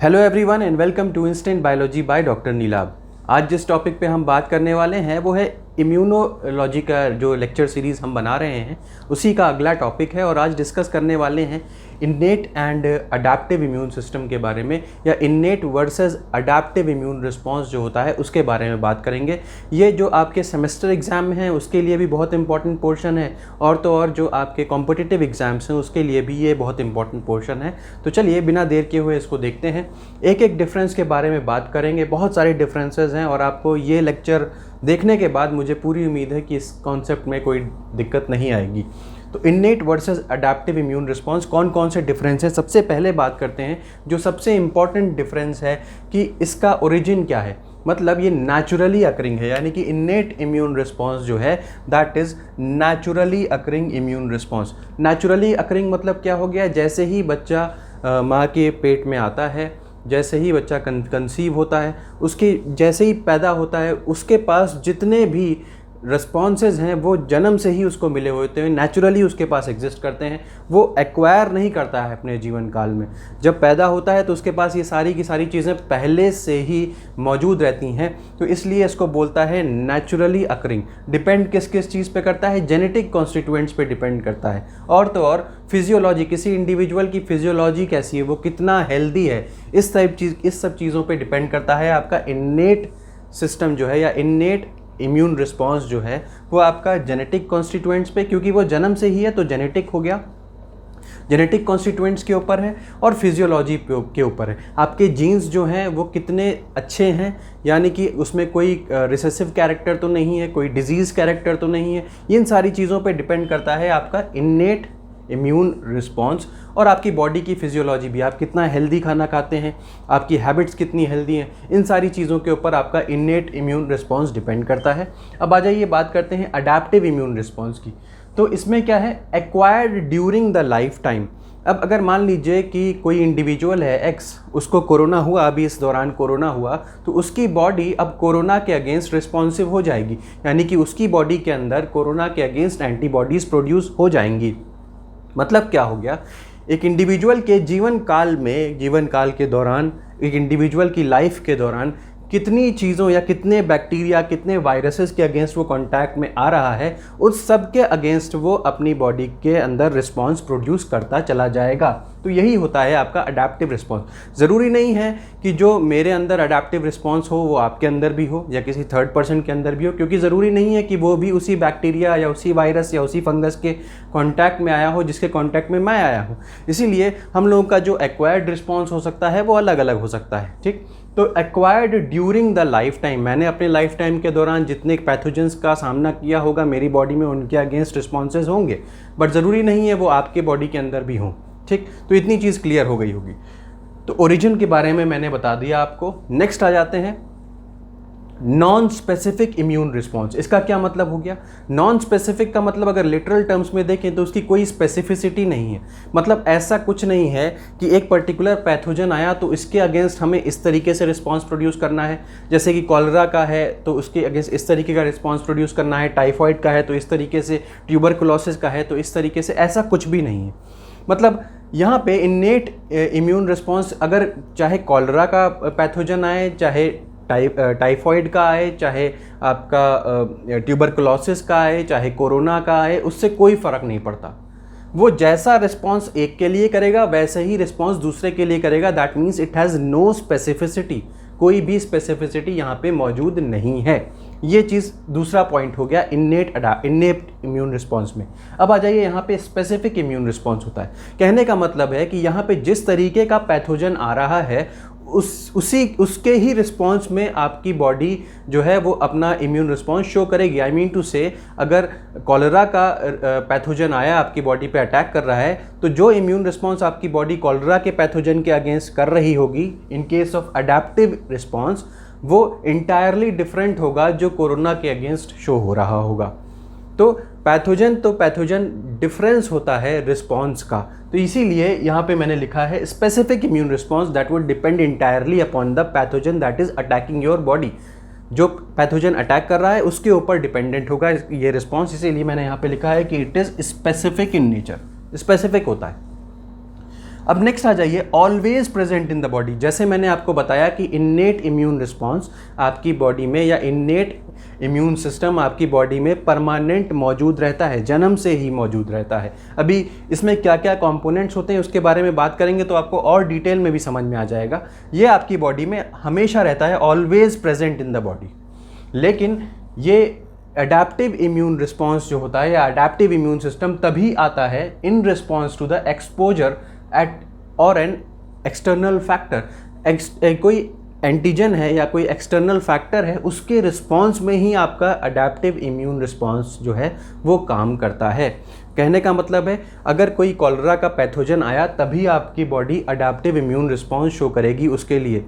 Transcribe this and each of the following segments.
Hello everyone and welcome to instant biology by doctor Neelabh. आज जिस topic पे हम बात करने वाले हैं वो है इम्यूनोलॉजी का जो लेक्चर सीरीज़ हम बना रहे हैं उसी का अगला टॉपिक है। और आज डिस्कस करने वाले हैं innate and adaptive immune system के बारे में, या innate versus adaptive immune response जो होता है उसके बारे में बात करेंगे। ये जो आपके सेमेस्टर एग्ज़ाम हैं उसके लिए भी बहुत इंपॉर्टेंट पोर्शन है, और तो और जो आपके कॉम्पिटिटिव एग्ज़ाम्स हैं उसके लिए भी ये बहुत इंपॉर्टेंट पोर्शन है। तो चलिए बिना देर किए हुए इसको देखते हैं, एक एक डिफरेंस के बारे में बात करेंगे। बहुत सारे डिफरेंसेस हैं और आपको ये लेक्चर देखने के बाद मुझे पूरी उम्मीद है कि इस कॉन्सेप्ट में कोई दिक्कत नहीं आएगी। तो innate versus adaptive immune response कौन कौन से डिफरेंस है, सबसे पहले बात करते हैं। जो सबसे इम्पॉर्टेंट डिफरेंस है कि इसका ओरिजिन क्या है, मतलब ये नेचुरली अकरिंग है, यानी कि इन्नेट इम्यून रिस्पॉन्स जो है that is naturally occurring immune response. Naturally occurring मतलब क्या हो गया, जैसे ही बच्चा माँ के पेट में आता है, जैसे ही बच्चा कंसीव होता है, उसके जैसे ही पैदा होता है, उसके पास जितने भी रिस्पॉन्सेज हैं वो जन्म से ही उसको मिले होते हैं, नेचुरली उसके पास एग्जिस्ट करते हैं। वो एक्वायर नहीं करता है अपने जीवन काल में। जब पैदा होता है तो उसके पास ये सारी की सारी चीज़ें पहले से ही मौजूद रहती हैं, तो इसलिए इसको बोलता है नेचुरली अकरिंग। डिपेंड किस किस चीज़ पे करता है, जेनेटिक कॉन्स्टिट्यूएंट्स पे डिपेंड करता है। और तो और फिजियोलॉजी, किसी इंडिविजुअल की फिजियोलॉजी कैसी है, वो कितना हेल्दी है, इस सब चीज़ों पे डिपेंड करता है आपका इन्नेट सिस्टम जो है, या इन्नेट इम्यून रिस्पॉन्स जो है वो आपका जेनेटिक कॉन्स्टिट्यूएंट्स पे, क्योंकि वो जन्म से ही है तो जेनेटिक हो गया, जेनेटिक कॉन्स्टिट्यूएंट्स के ऊपर है, और फिजियोलॉजी के ऊपर है। आपके जीन्स जो हैं वो कितने अच्छे हैं, यानी कि उसमें कोई रिसेसिव कैरेक्टर तो नहीं है, कोई डिजीज़ कैरेक्टर तो नहीं है, इन सारी चीज़ों पे डिपेंड करता है आपका इन्नेट इम्यून रिस्पॉन्स। और आपकी बॉडी की फिजियोलॉजी भी, आप कितना हेल्दी खाना खाते हैं, आपकी हैबिट्स कितनी हेल्दी हैं, इन सारी चीज़ों के ऊपर आपका इन्नेट इम्यून रिस्पॉन्स डिपेंड करता है। अब आ जाइए बात करते हैं अडैप्टिव इम्यून रिस्पॉन्स की। तो इसमें क्या है, acquired during the life time. अब अगर मान लीजिए कि कोई इंडिविजुअल है एक्स, उसको कोरोना हुआ, अभी इस दौरान कोरोना हुआ, तो उसकी बॉडी अब कोरोना के अगेंस्ट रिस्पॉन्सिव हो जाएगी, यानी कि उसकी बॉडी के अंदर कोरोना के अगेंस्ट एंटीबॉडीज़ प्रोड्यूस हो जाएंगी। मतलब क्या हो गया, एक इंडिविजुअल के जीवन काल के दौरान, एक इंडिविजुअल की लाइफ के दौरान कितनी चीज़ों या कितने बैक्टीरिया, कितने वायरसेस के अगेंस्ट वो कांटेक्ट में आ रहा है, उस सब के अगेंस्ट वो अपनी बॉडी के अंदर रिस्पांस प्रोड्यूस करता चला जाएगा। तो यही होता है आपका अडैप्टिव रिस्पांस। ज़रूरी नहीं है कि जो मेरे अंदर अडैप्टिव रिस्पांस हो वो आपके अंदर भी हो या किसी थर्ड पर्सन के अंदर भी हो, क्योंकि ज़रूरी नहीं है कि वो भी उसी बैक्टीरिया या उसी वायरस या उसी फंगस के कांटेक्ट में आया हो जिसके कांटेक्ट में मैं आया हूँ। इसीलिए हम लोगों का जो एक्वायर्ड रिस्पांस हो सकता है वो अलग अलग हो सकता है। ठीक, तो acquired during the life time, मैंने अपने लाइफ टाइम के दौरान जितने पैथोजेंस का सामना किया होगा मेरी बॉडी में, उनके अगेंस्ट रिस्पॉन्सेज होंगे, बट ज़रूरी नहीं है वो आपके बॉडी के अंदर भी हों। ठीक, तो इतनी चीज़ क्लियर हो गई होगी। तो ओरिजिन के बारे में मैंने बता दिया आपको। नेक्स्ट आ जाते हैं नॉन स्पेसिफिक इम्यून रिस्पॉन्स। इसका क्या मतलब हो गया, नॉन स्पेसिफिक का मतलब अगर लिटरल टर्म्स में देखें तो उसकी कोई स्पेसिफिसिटी नहीं है। मतलब ऐसा कुछ नहीं है कि एक पर्टिकुलर पैथोजन आया तो इसके अगेंस्ट हमें इस तरीके से रिस्पॉन्स प्रोड्यूस करना है, जैसे कि कॉलरा का है तो उसके अगेंस्ट इस तरीके का रिस्पॉन्स प्रोड्यूस करना है, टाइफॉइड का है तो इस तरीके से, ट्यूबरकुलोसिस का है तो इस तरीके से, ऐसा कुछ भी नहीं है। मतलब यहाँ पे इन्नेट इम्यून रिस्पॉन्स, अगर चाहे कॉलरा का पैथोजन आए, चाहे टाइफॉइड का आए, चाहे आपका ट्यूबरकुलोसिस का आए, चाहे कोरोना का आए, उससे कोई फ़र्क नहीं पड़ता। वो जैसा रिस्पॉन्स एक के लिए करेगा वैसे ही रिस्पॉन्स दूसरे के लिए करेगा। That means it has no specificity, कोई भी स्पेसिफिसिटी यहाँ पे मौजूद नहीं है। ये चीज़ दूसरा पॉइंट हो गया इन्नेट इम्यून रिस्पॉन्स में। अब आ जाइए यहाँ पे स्पेसिफिक इम्यून रिस्पॉन्स होता है। कहने का मतलब है कि यहाँ पे जिस तरीके का पैथोजन आ रहा है उसके ही रिस्पॉन्स में आपकी बॉडी जो है वो अपना इम्यून रिस्पॉन्स शो करेगी। आई मीन टू से, अगर कॉलरा का पैथोजन आया आपकी बॉडी पे अटैक कर रहा है, तो जो इम्यून रिस्पॉन्स आपकी बॉडी कॉलरा के पैथोजन के अगेंस्ट कर रही होगी in case of adaptive response, वो इंटायरली डिफरेंट होगा जो कोरोना के अगेंस्ट शो हो रहा होगा। तो पैथोजन डिफरेंस होता है रिस्पॉन्स का। तो इसीलिए यहाँ पे मैंने लिखा है specific immune response that would depend entirely upon the pathogen that is attacking your body. जो पैथोजन अटैक कर रहा है उसके ऊपर डिपेंडेंट होगा ये रिस्पॉन्स, इसीलिए मैंने यहाँ पे लिखा है कि it is specific in nature, specific होता है। अब नेक्स्ट आ जाइए always present in the body. जैसे मैंने आपको बताया कि इन्नेट इम्यून रिस्पॉन्स आपकी बॉडी में या इन्नेट इम्यून सिस्टम आपकी बॉडी में परमानेंट मौजूद रहता है, जन्म से ही मौजूद रहता है। अभी इसमें क्या क्या कंपोनेंट्स होते हैं उसके बारे में बात करेंगे तो आपको और डिटेल में भी समझ में आ जाएगा। ये आपकी बॉडी में हमेशा रहता है, always present in the body. लेकिन ये एडेप्टिव इम्यून रिस्पॉन्स जो होता है या एडेप्टिव इम्यून सिस्टम तभी आता है in response to the exposure at or an external factor. कोई एंटीजन है या कोई एक्सटर्नल फैक्टर है, उसके रिस्पॉन्स में ही आपका अडेप्टिव इम्यून रिस्पॉन्स जो है वो काम करता है। कहने का मतलब है अगर कोई कॉलरा का पैथोजन आया तभी आपकी body adaptive immune response show करेगी उसके लिए।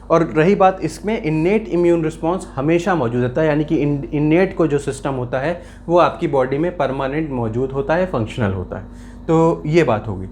और रही बात इसमें इन्नेट इम्यून रिस्पॉन्स हमेशा मौजूद रहता है, यानी कि इन्नेट को जो सिस्टम होता है वो आपकी बॉडी में परमानेंट मौजूद होता है, फंक्शनल होता है। तो ये बात होगी।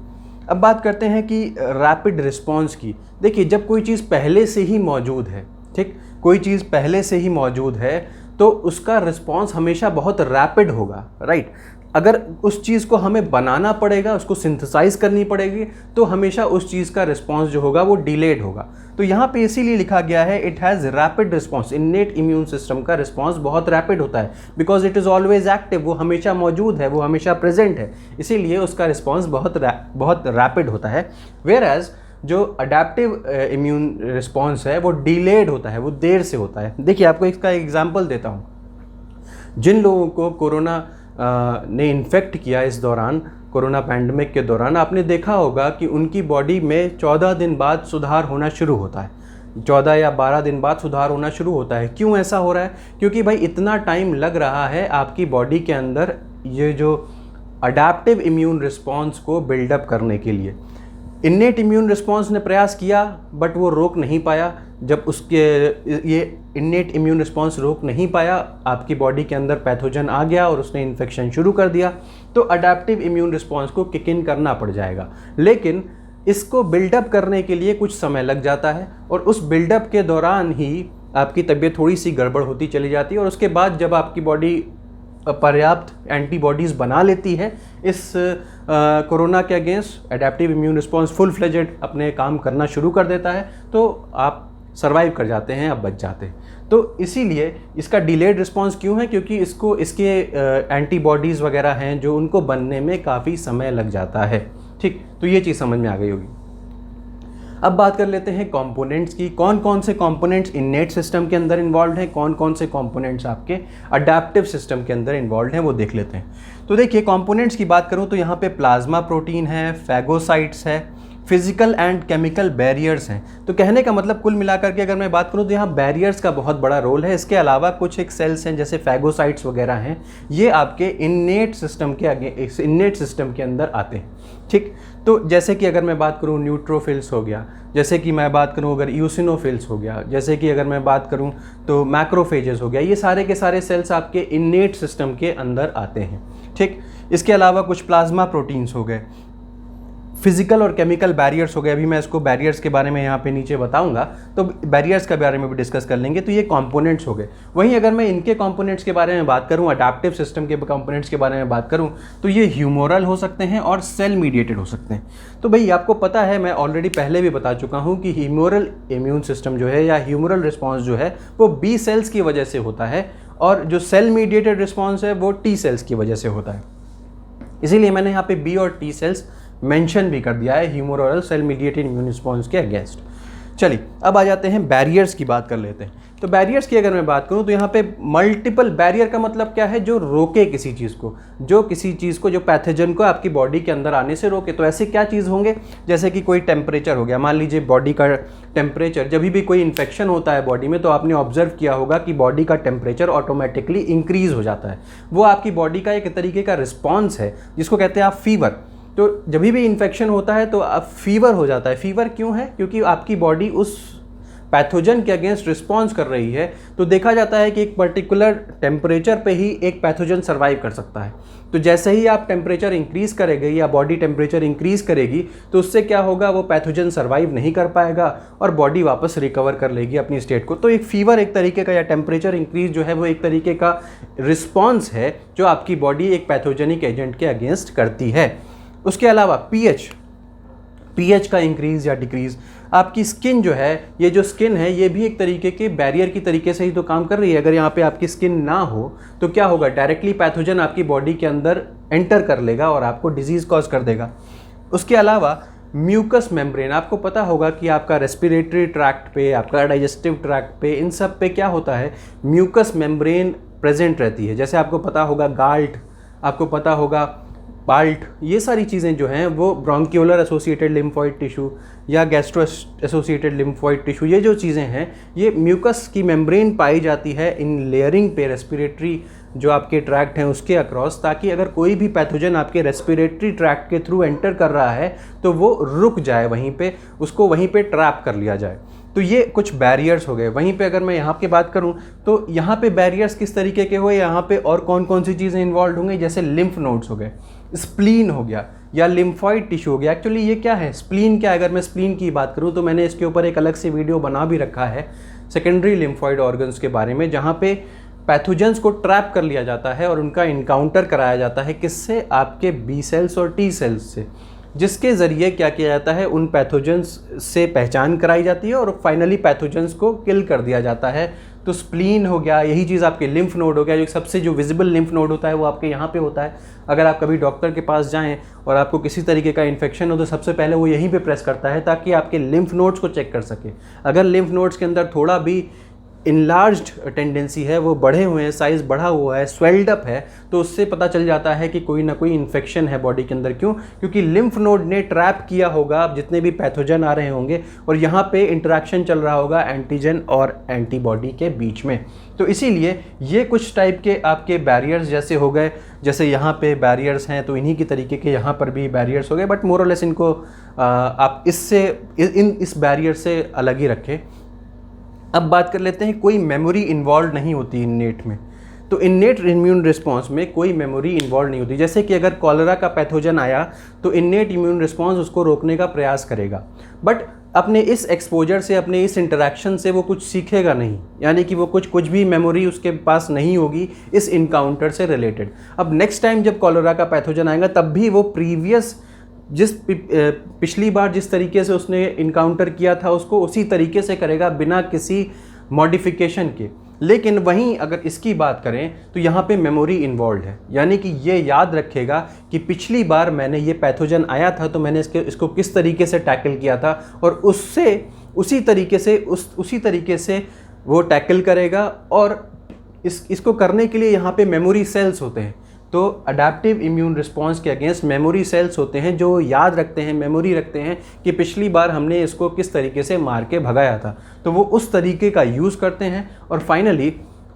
अब बात करते हैं कि रैपिड रिस्पॉन्स की। देखिए जब कोई चीज़ पहले से ही मौजूद है, ठीक, कोई चीज़ पहले से ही मौजूद है तो उसका रिस्पॉन्स हमेशा बहुत रैपिड होगा, राइट। अगर उस चीज़ को हमें बनाना पड़ेगा, उसको सिंथेसाइज करनी पड़ेगी, तो हमेशा उस चीज़ का रिस्पॉन्स जो होगा वो डिलेड होगा। तो यहाँ पे इसीलिए लिखा गया है it has rapid response. Innate immune system का रिस्पॉन्स बहुत रैपिड होता है because it is always active, वो हमेशा मौजूद है, वो हमेशा प्रेजेंट है, इसीलिए उसका रिस्पॉन्स बहुत रैपिड होता है। वेयर एज जो अडेप्टिव इम्यून रिस्पॉन्स है वो डिलेड होता है, वो देर से होता है। देखिए आपको इसका एग्जाम्पल देता हूँ। जिन लोगों को कोरोना ने इन्फेक्ट किया इस दौरान, कोरोना पैंडमिक के दौरान, आपने देखा होगा कि उनकी बॉडी में 14 दिन बाद सुधार होना शुरू होता है। 14 या 12 दिन बाद सुधार होना शुरू होता है। क्यों ऐसा हो रहा है? क्योंकि भाई इतना टाइम लग रहा है आपकी बॉडी के अंदर ये जो अडेप्टिव इम्यून रिस्पॉन्स को बिल्डअप करने के लिए। इन्नेट इम्यून रिस्पॉन्स ने प्रयास किया बट वो रोक नहीं पाया। जब उसके ये इन्नेट इम्यून रिस्पॉन्स रोक नहीं पाया, आपकी बॉडी के अंदर पैथोजन आ गया और उसने इन्फेक्शन शुरू कर दिया, तो अडेप्टिव इम्यून रिस्पॉन्स को किक इन करना पड़ जाएगा। लेकिन इसको बिल्डअप करने के लिए कुछ समय लग जाता है और उस बिल्डअप के दौरान ही आपकी तबीयत थोड़ी सी गड़बड़ होती चली जाती है और उसके बाद जब आपकी बॉडी पर्याप्त एंटीबॉडीज़ बना लेती है इस कोरोना के against, adaptive immune response full fledged अपने काम करना शुरू कर देता है, तो आप सर्वाइव कर जाते हैं, आप बच जाते हैं। तो इसीलिए इसका डिलेड रिस्पॉन्स क्यों है? क्योंकि इसके एंटीबॉडीज़ वगैरह हैं जो उनको बनने में काफ़ी समय लग जाता है। ठीक, तो ये चीज़ समझ में आ गई होगी। अब बात कर लेते हैं कंपोनेंट्स की। कौन कौन से कंपोनेंट्स इन्नेट सिस्टम के अंदर इन्वॉल्व हैं, कौन कौन से कंपोनेंट्स आपके अडेप्टिव सिस्टम के अंदर इन्वॉल्व हैं, वो देख लेते हैं। तो देखिए कंपोनेंट्स की बात करूं तो यहाँ पे प्लाज्मा प्रोटीन है, फैगोसाइट्स है, फिजिकल एंड केमिकल बैरियर्स हैं। तो कहने का मतलब कुल मिलाकर के अगर मैं बात करूं तो यहाँ बैरियर्स का बहुत बड़ा रोल है। इसके अलावा कुछ एक सेल्स हैं जैसे फैगोसाइट्स वगैरह हैं, ये आपके इन्नेट सिस्टम के अंदर आते हैं। ठीक, तो जैसे कि अगर मैं बात करूं न्यूट्रोफिल्स हो गया, जैसे कि मैं बात करूं अगर यूसिनोफिल्स हो गया, जैसे कि अगर मैं बात करूं तो मैक्रोफेजेस हो गया, ये सारे के सारे सेल्स आपके इन्नेट सिस्टम के अंदर आते हैं। ठीक, इसके अलावा कुछ प्लाज्मा प्रोटीन्स हो गए, फिजिकल और केमिकल बैरियर्स हो गए। अभी मैं इसको बैरियर्स के बारे में यहाँ पे नीचे बताऊंगा, तो बैरियर्स के बारे में भी डिस्कस कर लेंगे। तो ये कंपोनेंट्स हो गए। वहीं अगर मैं इनके कंपोनेंट्स के बारे में बात करूँ, अडेप्टिव सिस्टम के कंपोनेंट्स के बारे में बात करूँ, तो ये ह्यूमोरल हो सकते हैं और सेल मीडिएटेड हो सकते हैं। तो भाई आपको पता है, मैं ऑलरेडी पहले भी बता चुका हूँ कि ह्यूमोरल इम्यून सिस्टम जो है या ह्यूमोरल रिस्पॉन्स जो है वो बी सेल्स की वजह से होता है और जो सेल मीडिएटेड रिस्पॉन्स है वो टी सेल्स की वजह से होता है। इसीलिए मैंने यहाँ पे बी और टी सेल्स मेंशन भी कर दिया है humoral cell mediated immune response के अगेंस्ट। चलिए अब आ जाते हैं बैरियर्स की बात कर लेते हैं। तो बैरियर्स की अगर मैं बात करूं तो यहाँ पे मल्टीपल बैरियर का मतलब क्या है? जो रोके किसी चीज़ को, जो पैथोजन को आपकी बॉडी के अंदर आने से रोके। तो ऐसे क्या चीज़ होंगे? जैसे कि कोई टेम्परेचर हो गया, मान लीजिए बॉडी का टेम्परेचर, जब भी कोई इन्फेक्शन होता है बॉडी में तो आपने ऑब्जर्व किया होगा कि बॉडी का टेम्परेचर ऑटोमेटिकली इंक्रीज हो जाता है। वो आपकी बॉडी का एक तरीके का रिस्पॉन्स है जिसको कहते हैं आप फीवर। तो जब भी इन्फेक्शन होता है तो अब फीवर हो जाता है। फीवर क्यों है? क्योंकि आपकी बॉडी उस पैथोजन के अगेंस्ट रिस्पॉन्स कर रही है। तो देखा जाता है कि एक पर्टिकुलर टेम्परेचर पे ही एक पैथोजन सर्वाइव कर सकता है। तो जैसे ही आप टेम्परेचर इंक्रीज़ करेंगे या बॉडी टेम्परेचर इंक्रीज़ करेगी तो उससे क्या होगा, वो पैथोजन सर्वाइव नहीं कर पाएगा और बॉडी वापस रिकवर कर लेगी अपनी स्टेट को। तो एक फीवर एक तरीके का, या टेम्परेचर इंक्रीज जो है वो एक तरीके का रिस्पॉन्स है जो आपकी बॉडी एक पैथोजेनिक एजेंट के अगेंस्ट करती है। उसके अलावा पीएच का इंक्रीज़ या डिक्रीज़। आपकी स्किन जो है, ये जो स्किन है ये भी एक तरीके के बैरियर की तरीके से ही तो काम कर रही है। अगर यहाँ पे आपकी स्किन ना हो तो क्या होगा, डायरेक्टली पैथोजन आपकी बॉडी के अंदर एंटर कर लेगा और आपको डिजीज़ कॉज कर देगा। उसके अलावा म्यूकस मेम्ब्रेन, आपको पता होगा कि आपका रेस्पिरेटरी ट्रैक्ट पे, आपका डाइजेस्टिव ट्रैक्ट पे, इन सब पे क्या होता है, म्यूकस मेम्ब्रेन प्रेजेंट रहती है। जैसे आपको पता होगा गाल्ट, आपको पता होगा पाल्ट, ये सारी चीज़ें जो हैं वो ब्रोंक्यूलर एसोसिएटेड लिम्फोइड टिश्यू या गैस्ट्रो एसोसिएटेड लिम्फोइड टिश्यू, ये जो चीज़ें हैं ये म्यूकस की मेम्ब्रेन पाई जाती है इन लेयरिंग पे, रेस्पिरेटरी जो आपके ट्रैक्ट हैं उसके अक्रॉस, ताकि अगर कोई भी पैथोजन आपके रेस्पिरेटरी ट्रैक्ट के थ्रू एंटर कर रहा है तो वो रुक जाए वहीं पे, उसको वहीं पे ट्रैप कर लिया जाए। तो ये कुछ बैरियर्स हो गए। वहीं पे अगर मैं यहाँ की बात करूँ तो यहाँ पे बैरियर्स किस तरीके के हुए, यहाँ पे और कौन कौन सी चीज़ें इन्वॉल्व होंगी, जैसे लिम्फ नोड्स हो गए, स्प्लीन हो गया या लिम्फॉइड टिश्यू हो गया। एक्चुअली ये क्या है, स्प्लीन क्या है, अगर मैं स्प्लीन की बात करूँ तो मैंने इसके ऊपर एक अलग से वीडियो बना भी रखा है सेकेंडरी लिम्फॉइड ऑर्गन्स के बारे में, जहाँ पे पैथोजेंस को ट्रैप कर लिया जाता है और उनका इनकाउंटर कराया जाता है किससे, आपके बी सेल्स और टी सेल्स से, जिसके ज़रिए क्या किया जाता है, उन पैथोजेंस से पहचान कराई जाती है और फाइनली पैथोजेंस को किल कर दिया जाता है। तो स्प्लीन हो गया, यही चीज़ आपके लिम्फ नोड हो गया, जो सबसे जो विजिबल लिम्फ नोड होता है वो आपके यहाँ पे होता है। अगर आप कभी डॉक्टर के पास जाएं और आपको किसी तरीके का इन्फेक्शन हो तो सबसे पहले वो यहीं पे प्रेस करता है ताकि आपके लिम्फ नोड्स को चेक कर सके। अगर लिम्फ नोड्स के अंदर थोड़ा भी इनलार्ज्ड टेंडेंसी है, वो बढ़े हुए हैं, साइज़ बढ़ा हुआ है, स्वेल्ड अप है, तो उससे पता चल जाता है कि कोई ना कोई इन्फेक्शन है बॉडी के अंदर। क्यों? क्योंकि लिम्फ नोड ने ट्रैप किया होगा जितने भी पैथोजन आ रहे होंगे और यहाँ पे इंटरेक्शन चल रहा होगा एंटीजन और एंटीबॉडी के बीच में। तो इसीलिए ये कुछ टाइप के आपके बैरियर्स जैसे हो गए, जैसे यहाँ पे बैरियर्स हैं तो इन्हीं की तरीके के यहाँ पर भी बैरियर्स हो गए, बट मोर और लेस इनको आप इससे इस बैरियर से अलग ही रखें। अब बात कर लेते हैं, कोई मेमोरी इन्वॉल्व नहीं होती इन्नेट में। तो इन्नेट इम्यून रिस्पॉन्स में कोई मेमोरी इन्वॉल्व नहीं होती। जैसे कि अगर कॉलरा का पैथोजन आया तो इन्नेट इम्यून रिस्पॉन्स उसको रोकने का प्रयास करेगा, बट अपने इस एक्सपोजर से, अपने इस इंटरेक्शन से वो कुछ सीखेगा नहीं, यानी कि वो कुछ भी मेमोरी उसके पास नहीं होगी इस इनकाउंटर से रिलेटेड। अब नेक्स्ट टाइम जब कॉलरा का पैथोजन आएगा तब भी वो प्रीवियस पिछली बार जिस तरीके से उसने इनकाउंटर किया था उसको उसी तरीके से करेगा बिना किसी मॉडिफिकेशन के। लेकिन वहीं अगर इसकी बात करें तो यहाँ पे मेमोरी इन्वॉल्व है, यानी कि ये याद रखेगा कि पिछली बार मैंने ये पैथोजन आया था तो मैंने इसको किस तरीके से टैकल किया था, और उससे उसी तरीके से वो टैकल करेगा। और इसको करने के लिए यहाँ पे मेमोरी सेल्स होते हैं। तो अडेप्टिव इम्यून रिस्पॉन्स के अगेंस्ट मेमोरी सेल्स होते हैं जो याद रखते हैं, मेमोरी रखते हैं कि पिछली बार हमने इसको किस तरीके से मार के भगाया था, तो वो उस तरीके का यूज़ करते हैं और फाइनली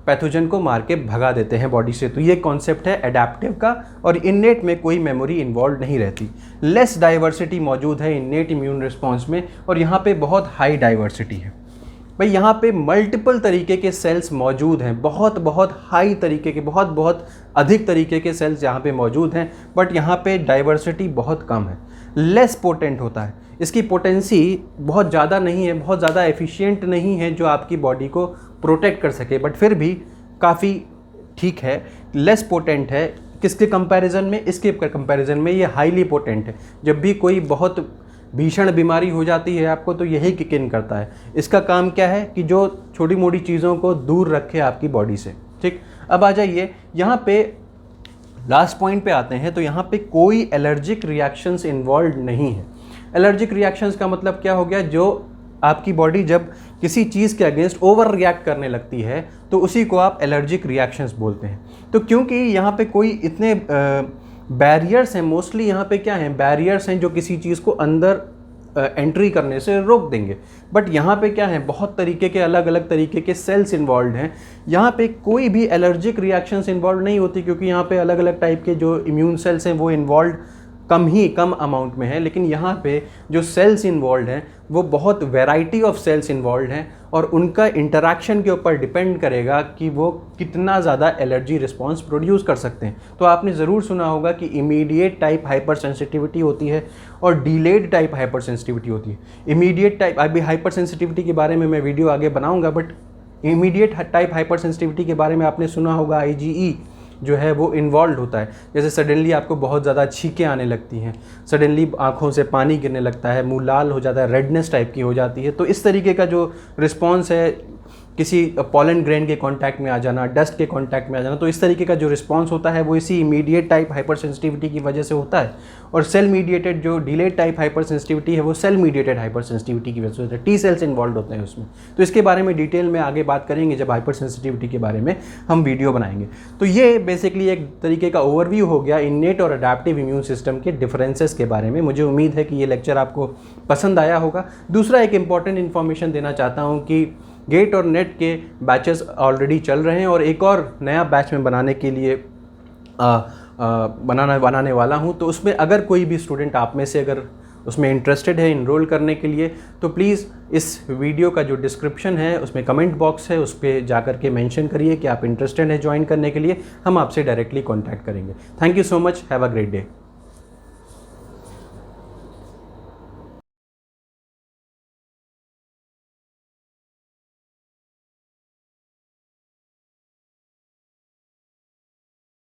पैथोजन को मार के भगा देते हैं बॉडी से। तो ये कॉन्सेप्ट है एडेप्टिव का, और इन्नेट में कोई मेमोरी इन्वॉल्व नहीं रहती। लेस डाइवर्सिटी मौजूद है इन्नेट इम्यून रिस्पॉन्स में, और यहाँ पे बहुत हाई डाइवर्सिटी है। भाई यहाँ पे मल्टीपल तरीके के सेल्स मौजूद हैं, बहुत हाई तरीके के, बहुत अधिक तरीके के सेल्स यहाँ पे मौजूद हैं, बट यहाँ पे डाइवर्सिटी बहुत कम है, लेस पोटेंट होता है। इसकी पोटेंसी बहुत ज़्यादा नहीं है, बहुत ज़्यादा एफिशिएंट नहीं है जो आपकी बॉडी को प्रोटेक्ट कर सके, बट फिर भी काफ़ी ठीक है, लेस पोटेंट है। किसके कंपैरिजन में? इसके कंपैरिजन में ये हाईली पोटेंट है। जब भी कोई बहुत भीषण बीमारी हो जाती है आपको तो यही किक इन करता है। इसका काम क्या है कि जो छोटी मोटी चीज़ों को दूर रखे आपकी बॉडी से। ठीक, अब आ जाइए यहाँ पे लास्ट पॉइंट पे आते हैं। तो यहाँ पे कोई एलर्जिक रिएक्शंस इन्वॉल्व नहीं है। एलर्जिक रिएक्शंस का मतलब क्या हो गया? जो आपकी बॉडी जब किसी चीज़ के अगेंस्ट ओवर रिएक्ट करने लगती है तो उसी को आप एलर्जिक रिएक्शंस बोलते हैं। तो क्योंकि यहाँ पे कोई इतने बैरियर्स हैं, मोस्टली यहाँ पे क्या हैं, बैरियर्स हैं जो किसी चीज़ को अंदर एंट्री करने से रोक देंगे, बट यहाँ पे क्या है, बहुत तरीके के अलग अलग तरीके के सेल्स इन्वॉल्व हैं। यहाँ पे कोई भी एलर्जिक रिएक्शंस इन्वॉल्व नहीं होती, क्योंकि यहाँ पे अलग अलग टाइप के जो इम्यून सेल्स हैं वो इन्वॉल्व कम अमाउंट में है। लेकिन यहाँ पे जो सेल्स इन्वॉल्व हैं वो बहुत वैरायटी ऑफ सेल्स इन्वॉल्व हैं, और उनका इंटरैक्शन के ऊपर डिपेंड करेगा कि वो कितना ज़्यादा एलर्जी रिस्पॉन्स प्रोड्यूस कर सकते हैं। तो आपने ज़रूर सुना होगा कि इमीडिएट टाइप हाइपर सेंसिटिविटी होती है और डिलेड टाइप हाइपर सेंसिटिविटी होती है। इमीडिएट टाइप, अभी हाइपर सेंसिटिविटी के बारे में मैं वीडियो आगे बनाऊँगा, but immediate type hyper sensitivity के बारे में आपने सुना होगा IgE, जो है वो इन्वॉल्व होता है। जैसे सडनली आपको बहुत ज़्यादा छींकें आने लगती हैं, सडनली आँखों से पानी गिरने लगता है, मुंह लाल हो जाता है, रेडनेस टाइप की हो जाती है। तो इस तरीके का जो रिस्पॉन्स है, किसी पॉलन ग्रेन के कांटेक्ट में आ जाना, डस्ट के कांटेक्ट में आ जाना, तो इस तरीके का जो रिस्पांस होता है वो इसी इमीडिएट टाइप हाइपर सेंसिटिविटी की वजह से होता है। और सेल मीडिएटेड जो डिलेड टाइप हाइपर सेंसिटिविटी है वो सेल मीडिएटेड हाइपर सेंसिटिविटी की वजह से होता है। टी सेल्स इन्वॉल्व होते हैं उसमें। तो इसके बारे में डिटेल में आगे बात करेंगे जब हाइपर सेंसिटिविटी के बारे में हम वीडियो बनाएंगे। तो ये बेसिकली एक तरीके का ओवरव्यू हो गया इन्नेट और अडैप्टिव इम्यून सिस्टम के डिफरेंसेस के बारे में। मुझे उम्मीद है कि ये लेक्चर आपको पसंद आया होगा। दूसरा एक इंपॉर्टेंट इन्फॉर्मेशन देना चाहता हूँ कि गेट और नेट के बैचेस ऑलरेडी चल रहे हैं और एक और नया बैच में बनाने के लिए बनाने वाला हूं। तो उसमें अगर कोई भी स्टूडेंट आप में से अगर उसमें इंटरेस्टेड है इनरोल करने के लिए, तो प्लीज़ इस वीडियो का जो डिस्क्रिप्शन है उसमें कमेंट बॉक्स है, उस पर जाकर के मेंशन करिए कि आप इंटरेस्टेड हैं ज्वाइन करने के लिए। हम आपसे डायरेक्टली कॉन्टैक्ट करेंगे। Thank you so much, have a great day.